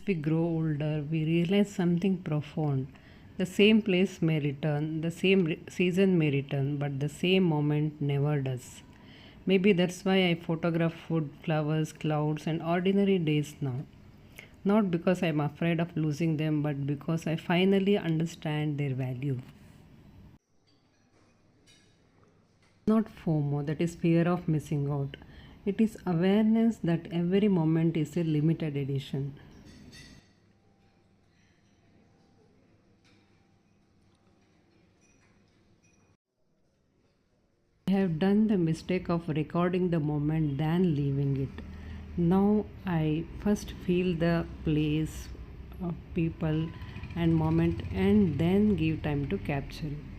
we grow older, we realize something profound. The same place may return, the same season may return, but the same moment never does. Maybe that's why I photograph food, flowers, clouds, and ordinary days now. Not because I'm afraid of losing them, but because I finally understand their value. Not FOMO, that is fear of missing out. It is awareness that every moment is a limited edition. I have done the mistake of recording the moment than leaving it. Now I first feel the place, people, and moment, and then give time to capture it.